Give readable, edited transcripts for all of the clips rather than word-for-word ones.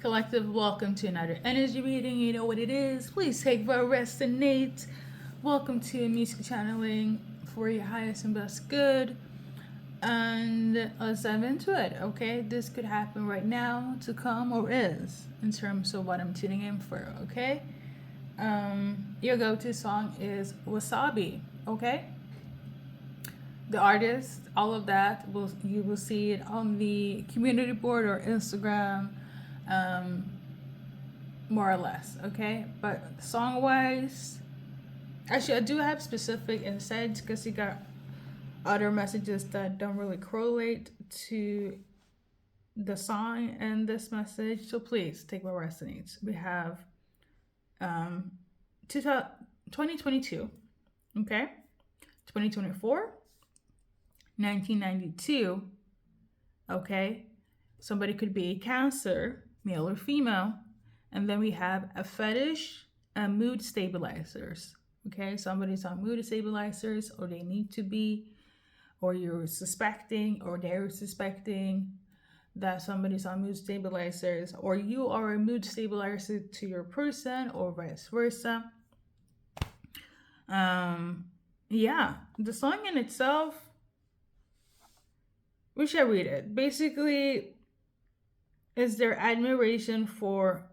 Collective, welcome to another energy reading. You know what it is. Please take a rest and Nate. Welcome to music channeling for your highest and best good. And let's dive into it, okay? This could happen right now, to come, or is, in terms of what I'm tuning in for, okay? Your go to song is Wasabi, okay? The artist, all of that, you will see it on the community board or Instagram, um, more or less, okay? But song wise, actually, I do have specific insights because you got other messages that don't really correlate to the song and this message. So please take what resonates. We have um, 2022, okay? 2024, 1992, okay? Somebody could be a Cancer, male or female. And then we have a fetish and mood stabilizers. Okay, somebody's on mood stabilizers, or they need to be, or you're suspecting, or they're suspecting that somebody's on mood stabilizers, or you are a mood stabilizer to your person, or vice versa. Yeah, the song in itself, we should read it. Basically, is their admiration for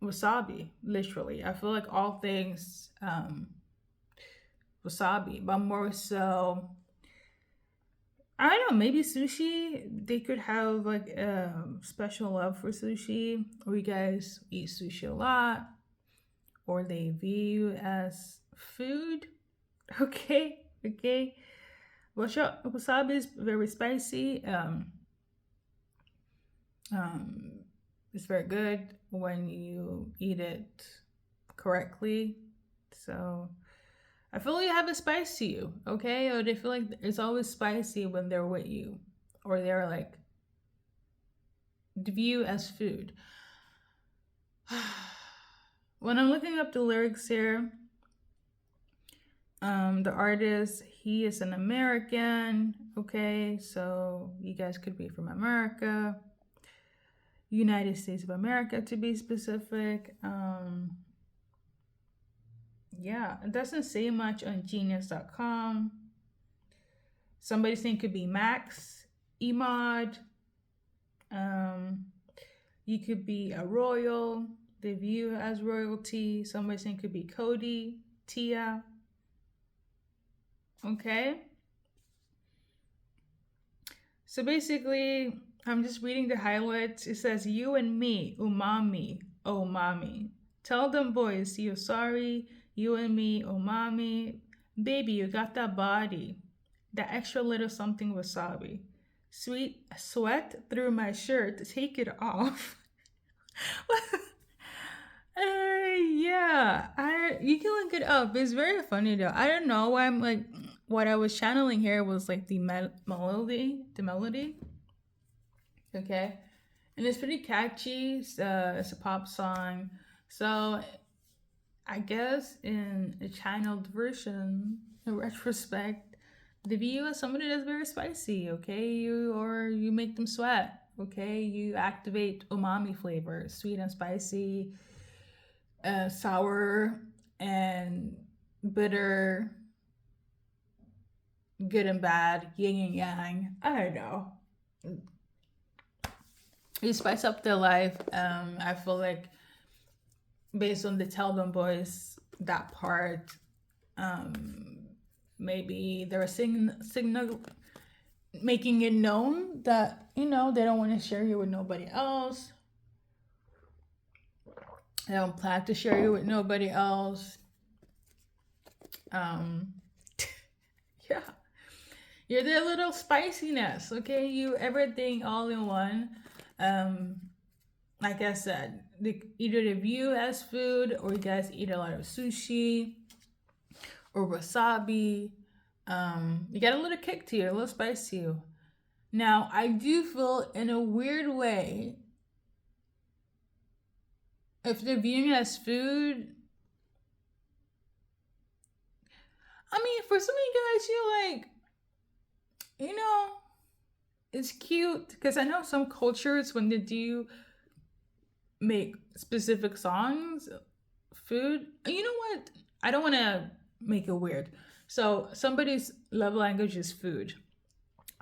wasabi, literally. I feel like all things wasabi, but more so, I don't know, maybe sushi. They could have like a special love for sushi, or you guys eat sushi a lot, or they view as food. Okay, okay. Wasabi is very spicy. Um, it's very good when you eat it correctly. So I feel like you have a spice to you, okay? Or they feel like it's always spicy when they're with you, or they're like view as food. When I'm looking up the lyrics here, the artist, he is an American, okay? So you guys could be from America, United States of America to be specific. Yeah, it doesn't say much on genius.com. Somebody's name could be Max, Emod. You could be a royal, they view as royalty. Somebody's name could be Cody, Tia. Okay. So basically, I'm just reading the highlights. It says, "You and me, umami, oh mommy. Tell them boys you're sorry. You and me, oh mommy. Baby, you got that body. That extra little something wasabi. Sweet sweat through my shirt. Take it off." Yeah, I you can look it up. It's very funny though. I don't know why I'm like what I was channeling here was like the melody. Okay, and it's pretty catchy. It's a pop song, so I guess in a channeled version, in retrospect, the view is somebody that's very spicy. Okay, you make them sweat. Okay, you activate umami flavors, sweet and spicy, sour and bitter, good and bad, yin and yang. I don't know. You spice up their life. I feel like based on the Tell Them Boys, that part, um, maybe they're signal making it known that they don't want to share you with nobody else. They don't plan to share you with nobody else. Um, yeah, you're their little spiciness. Okay, you everything all in one. Um, like I said, either they view as food, or you guys eat a lot of sushi or wasabi. You get a little kick to you, a little spice to you. Now, I do feel in a weird way, if they're viewing it as food, I mean, for some of you guys, you're like, you know, it's cute because I know some cultures when they do make specific songs, food. You know what? I don't want to make it weird. So somebody's love language is food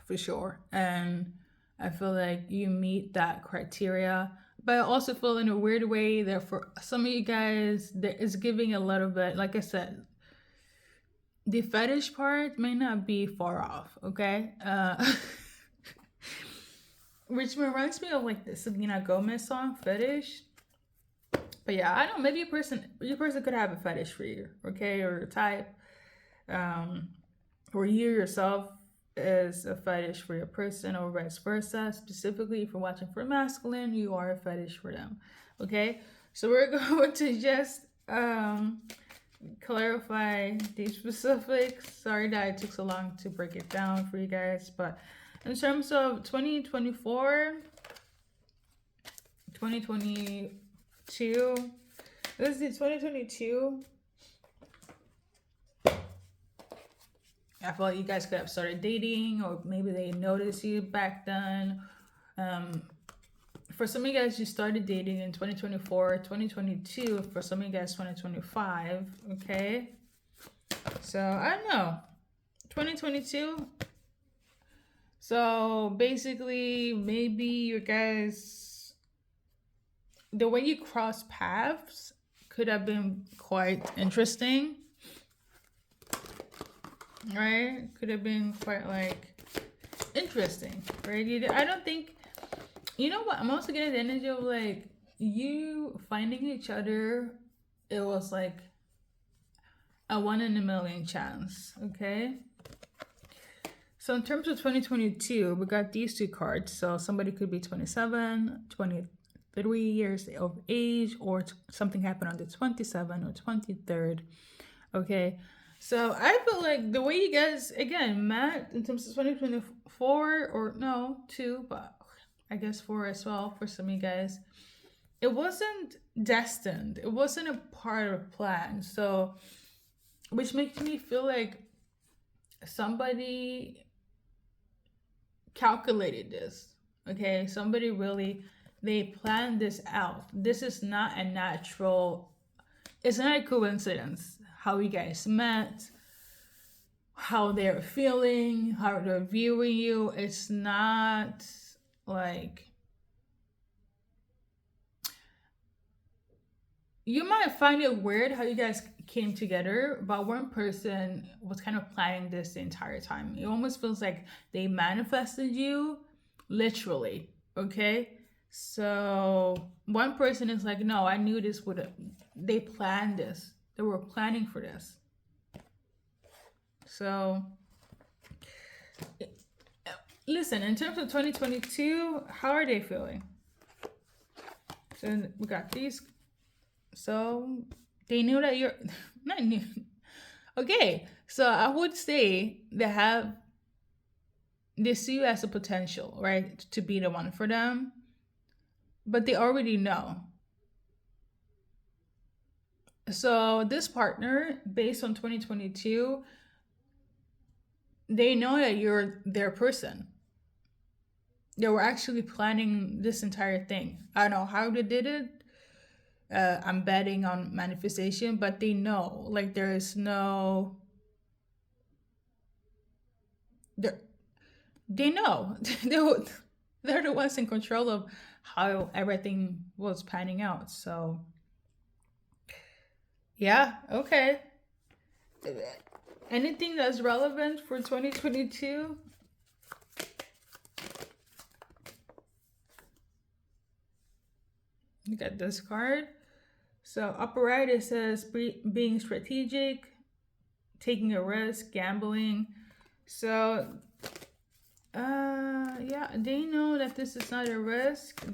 for sure. And I feel like you meet that criteria. But I also feel in a weird way that for some of you guys, there is giving a little bit, like I said, the fetish part may not be far off, okay? Which reminds me of like the Selena Gomez song, Fetish. But yeah, I don't know, maybe your person could have a fetish for you, okay, or a type. Um, or you yourself is a fetish for your person or vice versa. Specifically, if you're watching for masculine, you are a fetish for them. Okay, so we're going to just clarify these specifics. Sorry that it took so long to break it down for you guys, but in terms of 2024, 2022, this is 2022. I feel like you guys could have started dating, or maybe they noticed you back then. For some of you guys, you started dating in 2024, 2022. For some of you guys, 2025. Okay. So I don't know. 2022. So basically, maybe you guys, the way you cross paths could have been quite interesting. Right? Could have been quite like interesting, right? I don't think, you know what? I'm also getting the energy of like you finding each other. It was like a 1 in a million chance, okay? So in terms of 2022, we got these two cards. So somebody could be 27, 23 years of age, or something happened on the 27th or 23rd, okay? So I feel like the way you guys, again, met in terms of 2024, or no, 2, but I guess 4 as well for some of you guys, it wasn't destined. It wasn't a part of a plan. So, which makes me feel like somebody calculated this, okay? Somebody really, they planned this out. This is not a natural, it's not a coincidence how you guys met, how they're feeling, how they're viewing you. It's not like, you might find it weird how you guys came together, but one person was kind of planning this the entire time. It almost feels like they manifested you literally, okay? So one person is like, no, I knew this would, they planned this. They were planning for this. So, listen, in terms of 2022, how are they feeling? So we got these. So they knew that you're not new. Okay, so I would say they see you as a potential, right, to be the one for them, but they already know. So this partner, based on 2022, they know that you're their person. They were actually planning this entire thing. I don't know how they did it. I'm betting on manifestation, but they know, like, there is no, they know. They're the ones in control of how everything was panning out. So yeah, okay. Anything that's relevant for 2022? You got this card. So upper right, it says being strategic, taking a risk, gambling. So yeah, they know that this is not a risk.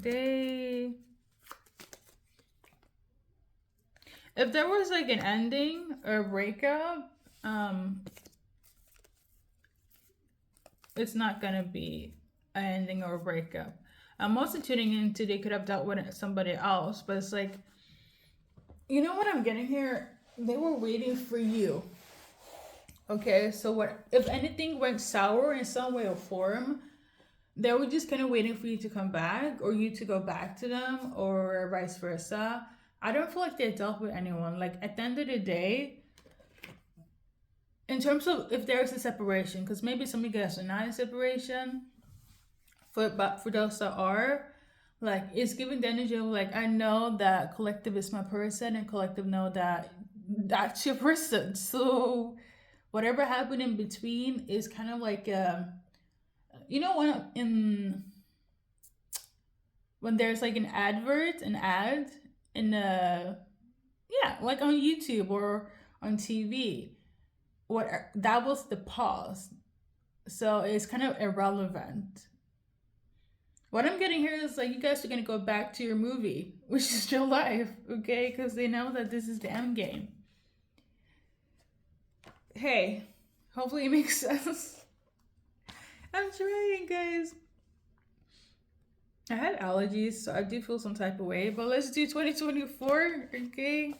If there was like an ending or a breakup, it's not gonna be an ending or a breakup. I'm also tuning into they could have dealt with somebody else, but it's like, you know what I'm getting here? They were waiting for you. Okay, so what if anything went sour in some way or form? they were just kind of waiting for you to come back or you to go back to them or vice versa. I don't feel like they dealt with anyone. Like at the end of the day, in terms of if there's a separation, because maybe some of you guys are not in separation, but for those that are, like it's giving the energy of like I know that collective is my person and collective know that that's your person. So whatever happened in between is kind of like you know when there's like an ad in yeah, like on YouTube or on TV. What that was the pause. So it's kind of irrelevant. What I'm getting here is like you guys are gonna go back to your movie, which is your life, okay? Because they know that this is the end game. Hey, hopefully it makes sense. I'm trying, guys. I had allergies, so I do feel some type of way. But let's do 2024, okay?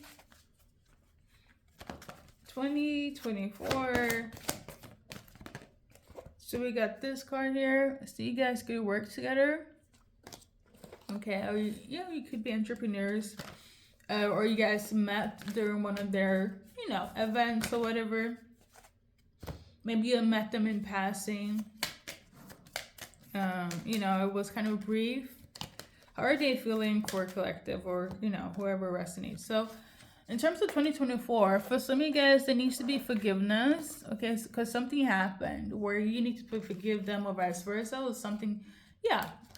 2024. So we got this card here. So you guys could work together. Okay, or you could be entrepreneurs. Or you guys met during one of their, events or whatever. Maybe you met them in passing. It was kind of brief. How are they feeling for collective or, whoever resonates? So in terms of 2024, for some of you guys, there needs to be forgiveness, okay? Because something happened where you need to forgive them or vice versa. Or something,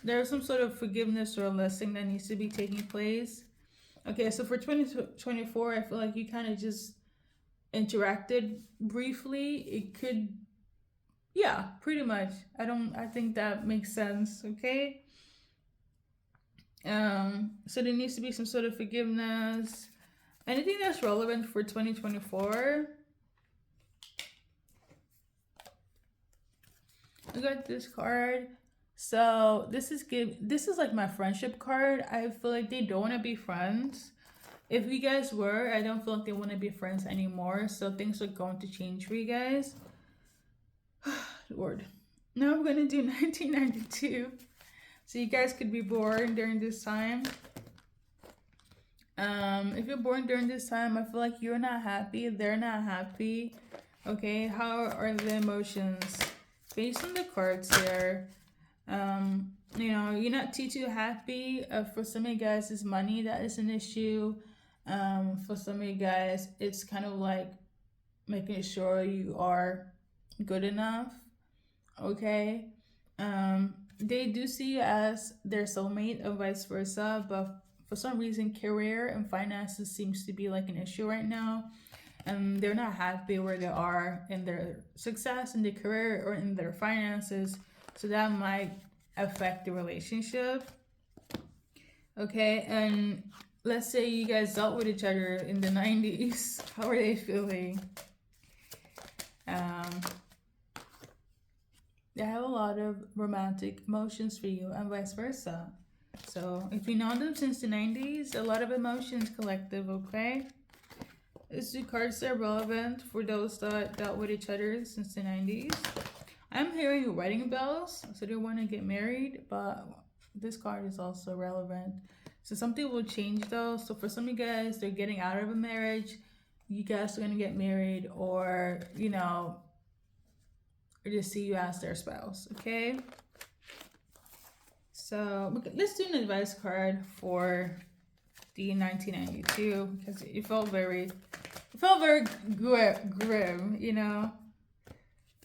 there's some sort of forgiveness or a lesson that needs to be taking place. Okay, so for 2024, I feel like you kind of just interacted briefly. It could, pretty much. I think that makes sense, okay? So there needs to be some sort of forgiveness. Anything that's relevant for 2024? I got this card. So this is like my friendship card. I feel like they don't want to be friends. If you guys were, I don't feel like they want to be friends anymore. So things are going to change for you guys. Lord. Now I'm going to do 1992. So you guys could be born during this time. If you're born during this time, I feel like you're not happy. They're not happy. Okay, how are the emotions? Based on the cards here, you're not too happy. For some of you guys, it's money that is an issue. For some of you guys, it's kind of like making sure you are good enough. Okay. They do see you as their soulmate or vice versa, but for some reason, career and finances seems to be like an issue right now. And they're not happy where they are in their success in their career or in their finances. So that might affect the relationship. Okay, and let's say you guys dealt with each other in the 90s. How are they feeling? They have a lot of romantic emotions for you and vice versa. So if you know them since the 90s, a lot of emotions collective, okay? These two cards are relevant for those that dealt with each other since the 90s. I'm hearing wedding bells, so they want to get married, but this card is also relevant. So something will change though. So for some of you guys, they're getting out of a marriage. You guys are going to get married or, or just see you as their spouse, okay? So let's do an advice card for the 1992 because it felt very grim,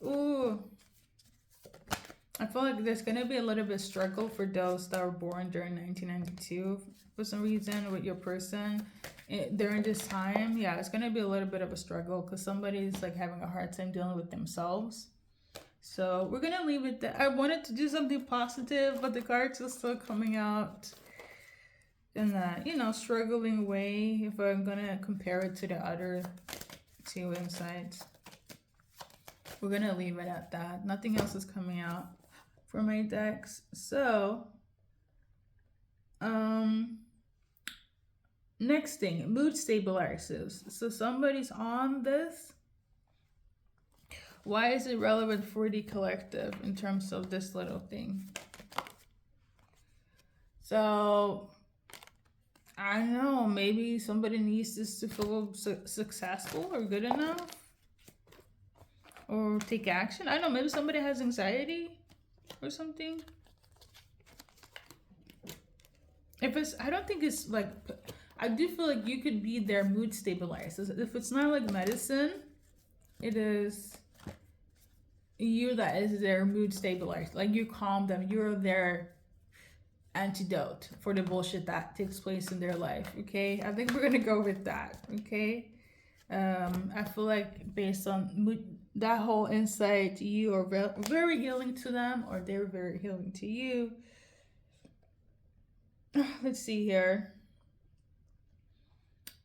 Ooh, I feel like there's gonna be a little bit of struggle for those that were born during 1992 for some reason with your person during this time. Yeah, it's gonna be a little bit of a struggle because somebody's like having a hard time dealing with themselves. So we're gonna leave it there. I wanted to do something positive, but the cards are still coming out in that, struggling way if I'm gonna compare it to the other two insights. We're gonna leave it at that. Nothing else is coming out for my decks. So, next thing, mood stabilizers. So somebody's on this. Why is it relevant for the collective in terms of this little thing? So I don't know, maybe somebody needs this to feel successful or good enough or take action. I don't know, maybe somebody has anxiety or something. If it's, I don't think it's like, I do feel like you could be their mood stabilizer. If it's not like medicine, it is you that is their mood stabilizer. Like you calm them, you're their antidote for the bullshit that takes place in their life. Okay, I think we're gonna go with that. Okay, I feel like based on that whole insight, you are very healing to them, or they're very healing to you. Let's see here.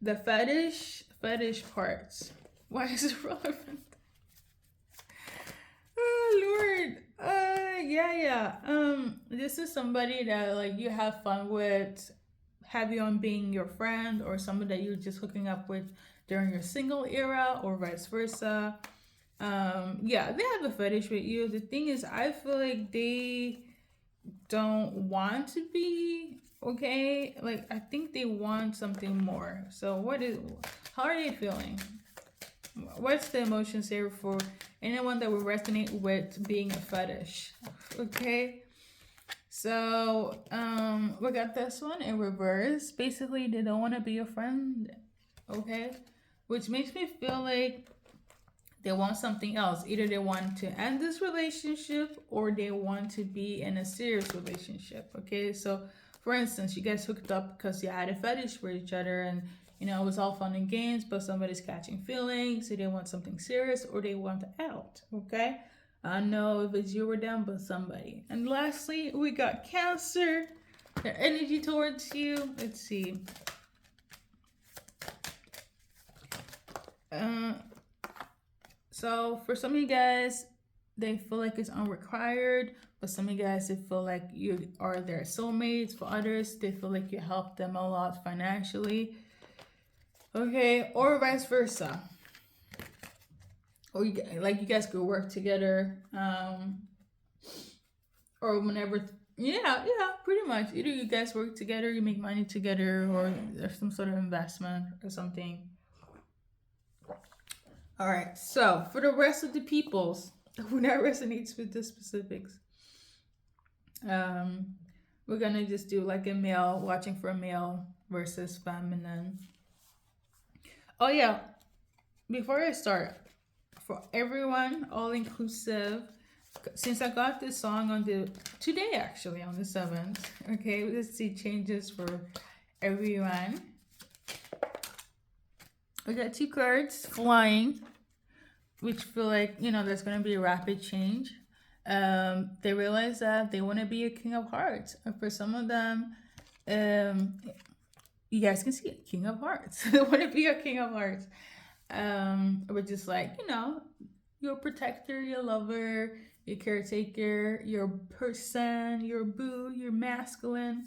The fetish parts. Why is it relevant? Oh Lord. Yeah. This is somebody that like you have fun with, have you on being your friend, or somebody that you're just hooking up with during your single era, or vice versa. Yeah, they have a fetish with you. The thing is, I feel like they don't want to be okay. Like I think they want something more. So how are they feeling? What's the emotions here for anyone that will resonate with being a fetish? Okay. So we got this one in reverse. Basically, they don't want to be your friend. Okay. Which makes me feel like they want something else. Either they want to end this relationship or they want to be in a serious relationship. Okay. So for instance, you guys hooked up because you had a fetish for each other, and it was all fun and games, but somebody's catching feelings, so they want something serious or they want out. Okay. I know if it's you or them, but somebody. And lastly, we got Cancer. Their energy towards you. Let's see. So for some of you guys, they feel like it's unrequired, but some of you guys, they feel like you are their soulmates. For others, they feel like you help them a lot financially. Okay, or vice versa. Or you guys could work together, or whenever. Yeah, pretty much. Either you guys work together, you make money together, or there's some sort of investment or something. All right, so for the rest of the peoples who not resonates with the specifics, we're gonna just do like a male, watching for a male versus feminine. Oh yeah, before I start, for everyone, all inclusive, since I got this song today actually on the 7th, okay, let's see changes for everyone. We got 2 cards flying, which feel like, there's going to be a rapid change. They realize that they want to be a King of Hearts. And for some of them, you guys can see it, King of Hearts. They want to be a King of Hearts. We're just like, your protector, your lover, your caretaker, your person, your boo, your masculine.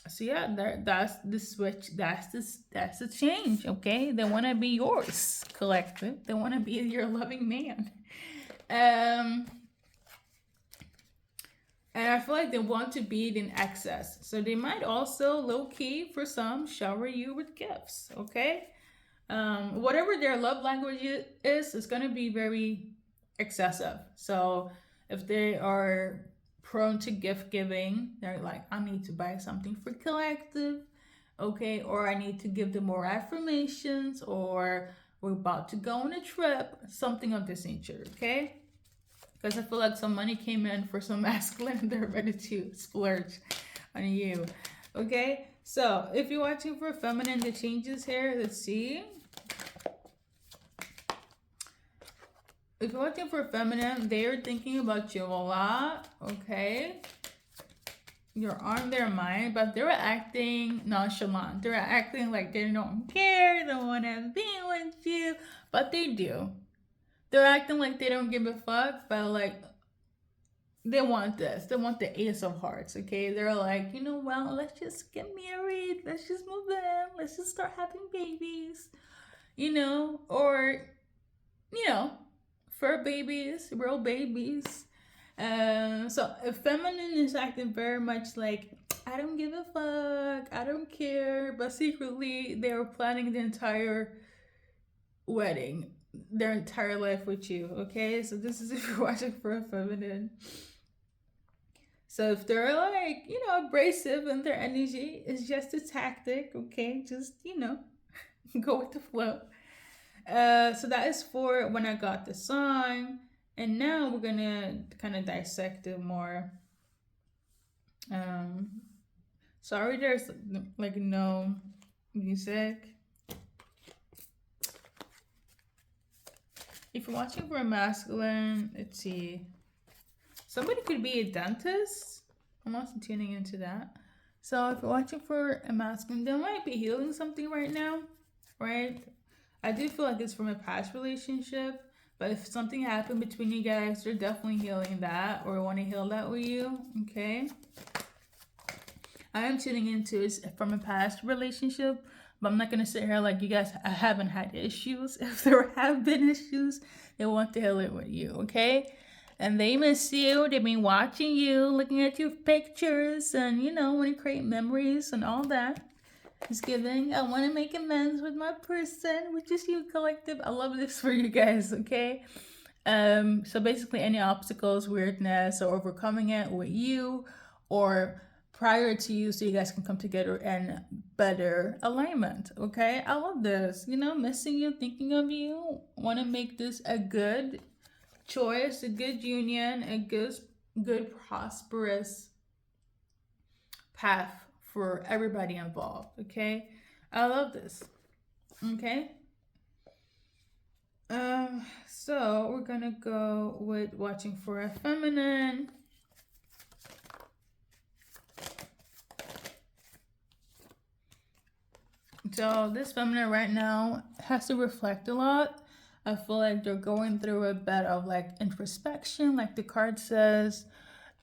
So yeah, that's the switch. That's the change. Okay, they want to be yours, collective. They want to be your loving man. And I feel like they want to be it in excess. So they might also, low key, for some, shower you with gifts. Okay, whatever their love language is, it's gonna be very excessive. So if they are prone to gift giving, they're like, I need to buy something for collective, okay, or I need to give them more affirmations, or we're about to go on a trip, something of this nature, okay? Because I feel like some money came in for some masculine and they're ready to splurge on you, okay? So if you're watching for feminine, the changes here, let's see. If you're looking for feminine, they are thinking about you a lot, okay? You're on their mind, but they're acting nonchalant. They're acting like they don't care, they don't want to be with you, but they do. They're acting like they don't give a fuck, but like, they want this. They want the Ace of Hearts, okay? They're like, well, let's just get married. Let's just move in. Let's just start having babies, or, fur babies, real babies. So a feminine is acting very much like, I don't give a fuck, I don't care, but secretly they were planning the entire wedding, their entire life with you. Okay, so this is if you're watching for a feminine. So if they're like, abrasive in their energy, it's just a tactic. Okay, just go with the flow. So that is for when I got the song, and now we're gonna kind of dissect it more. Um, Sorry, there's like no music. If you're watching for a masculine, let's see. Somebody could be a dentist. I'm also tuning into that. So if you're watching for a masculine, they might be healing something right now, right? I do feel like it's from a past relationship, but if something happened between you guys, they're definitely healing that or want to heal that with you, okay? I am tuning into it from a past relationship, but I'm not going to sit here like you guys haven't had issues. If there have been issues, they want to heal it with you, okay? And they miss you. They've been watching you, looking at your pictures, and want to create memories and all that. It's giving, I want to make amends with my person, which is you, collective. I love this for you guys, okay? So basically, any obstacles, weirdness, or overcoming it with you, or prior to you, so you guys can come together in better alignment, okay? I love this. Missing you, thinking of you, want to make this a good choice, a good union, a good prosperous path for everybody involved, okay? I love this, okay? So we're gonna go with watching for a feminine. So this feminine right now has to reflect a lot. I feel like they're going through a bit of like introspection, like the card says.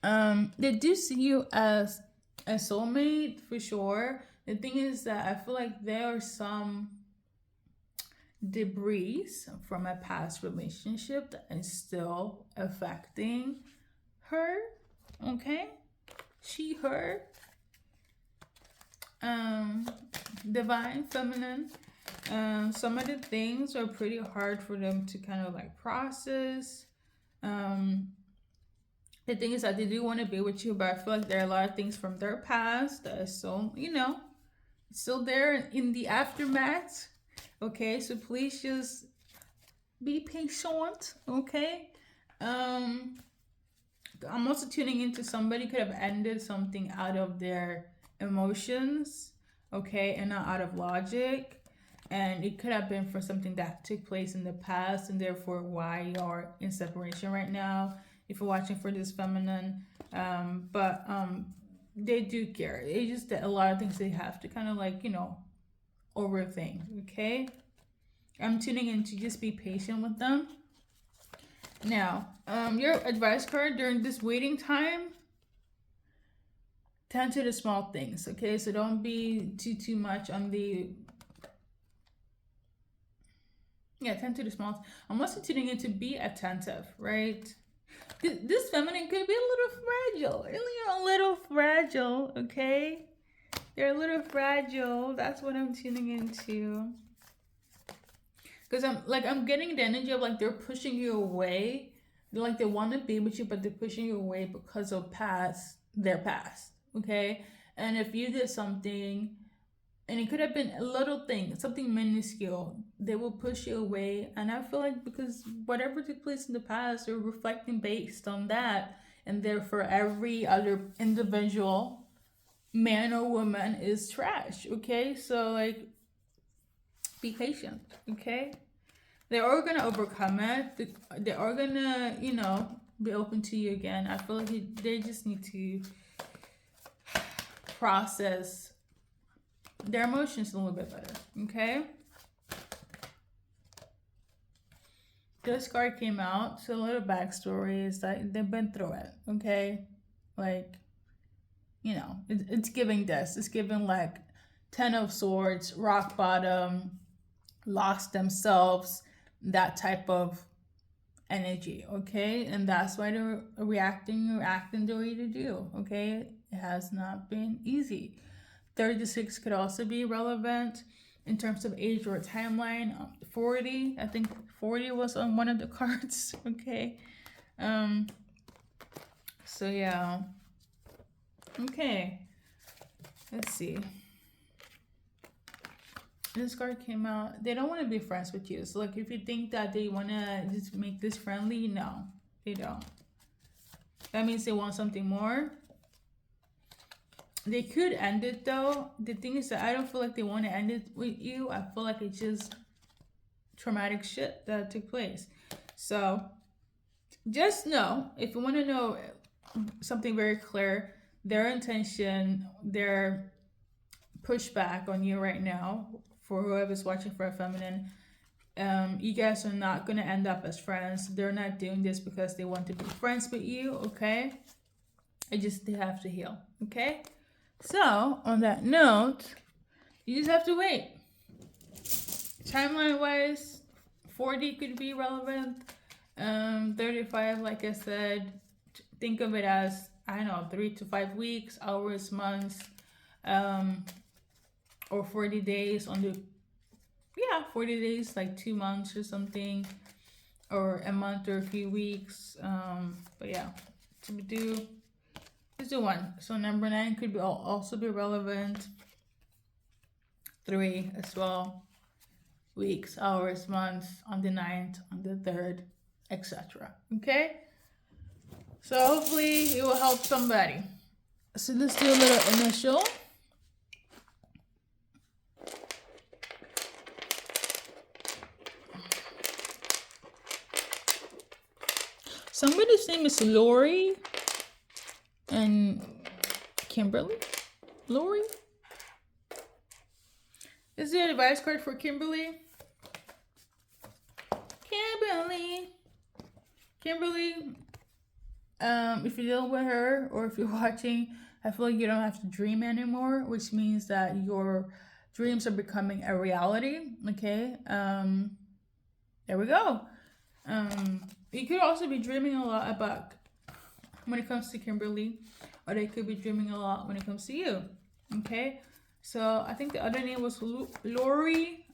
They do see you as a soulmate for sure. The thing is that I feel like there are some debris from a past relationship that is still affecting her. Okay? She, her. Divine feminine. Some of the things are pretty hard for them to kind of like process. The thing is that they do want to be with you, but I feel like there are a lot of things from their past that is so, still there in the aftermath. Okay, so please just be patient. Okay. I'm also tuning into somebody could have ended something out of their emotions, okay, and not out of logic. And it could have been for something that took place in the past, and therefore why you're in separation right now. If you're watching for this feminine, but they do care. It's just that a lot of things they have to kind of like overthink. Okay, I'm tuning in to just be patient with them. Now, your advice card during this waiting time. Tend to the small things, okay? So don't be too much on the tend to the small. I'm also tuning in to be attentive, right? This feminine could be a little fragile, a little fragile, okay? They're a little fragile. That's what I'm tuning into. Because I'm getting the energy of like they're pushing you away. They're like they want to be with you, but they're pushing you away because of their past, okay? And if you did something, and it could have been a little thing, something minuscule, they will push you away. And I feel like because whatever took place in the past, they're reflecting based on that. And therefore, every other individual, man or woman, is trash, okay? So, like, be patient, okay? They are going to overcome it. They are going to, be open to you again. I feel like they just need to process their emotions a little bit better, okay? This card came out, so a little backstory is that they've been through it, okay? Like, it's giving this. It's giving like 10 of Swords, rock bottom, lost themselves, that type of energy, okay? And that's why they're reacting or acting the way they do, okay? It has not been easy. 36 could also be relevant in terms of age or timeline. 40, I think 40 was on one of the cards, okay? So yeah. Okay. Let's see. This card came out. They don't want to be friends with you. So like if you think that they want to just make this friendly, no, they don't. That means they want something more. They could end it though. The thing is that I don't feel like they want to end it with you. I feel like it's just traumatic shit that took place. So just know, if you want to know something very clear, their intention, their pushback on you right now, for whoever's watching for a feminine, you guys are not going to end up as friends. They're not doing this because they want to be friends with you, okay? They have to heal, okay? So, on that note, you just have to wait. Timeline-wise, 40 could be relevant. 35, like I said, think of it as, I don't know, 3 to 5 weeks, hours, months, or 40 days on the, 40 days, like 2 months or something, or a month or a few weeks. But yeah, to do, let's do one. So number 9 could be also be relevant. 3 as well. Weeks, hours, months, on the 9th, on the 3rd, etc. Okay? So hopefully it will help somebody. So let's do a little initial. Somebody's name is Lori and Kimberly. Lori? This is the advice card for Kimberly. Kimberly, if you're dealing with her or if you're watching, I feel like you don't have to dream anymore, which means that your dreams are becoming a reality. Okay. There we go. You could also be dreaming a lot about when it comes to Kimberly, or they could be dreaming a lot when it comes to you. Okay. So I think the other name was Lori.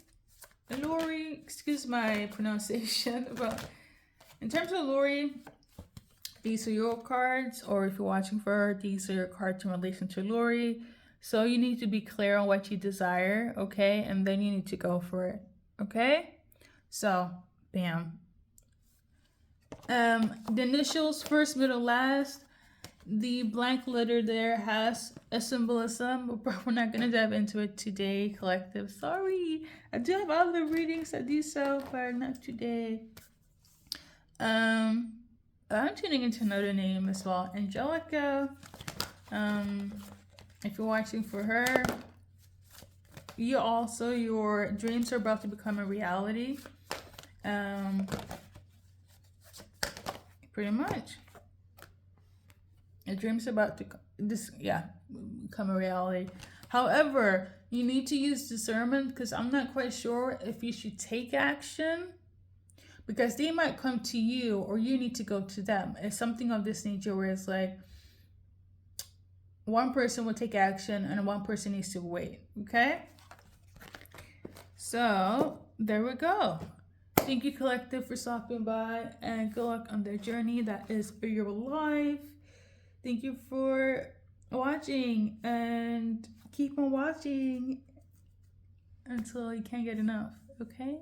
Lori, excuse my pronunciation, but in terms of Lori, these are your cards, or if you're watching for her, these are your cards in relation to Lori. So you need to be clear on what you desire, okay? And then you need to go for it, okay? So, bam. The initials, first, middle, last. The blank letter there has a symbolism, but we're not going to dive into it today, collective. Sorry. I do have other readings I do so, but not today. I'm tuning into another name as well, Angelica. If you're watching for her, your dreams are about to become a reality. Pretty much. Your dreams are about to become a reality. However, you need to use discernment, because I'm not quite sure if you should take action, because they might come to you or you need to go to them. It's something of this nature where it's like one person will take action and one person needs to wait. Okay? So there we go. Thank you, collective, for stopping by, and good luck on their journey that is your life. Thank you for watching, and keep on watching until you can't get enough, okay?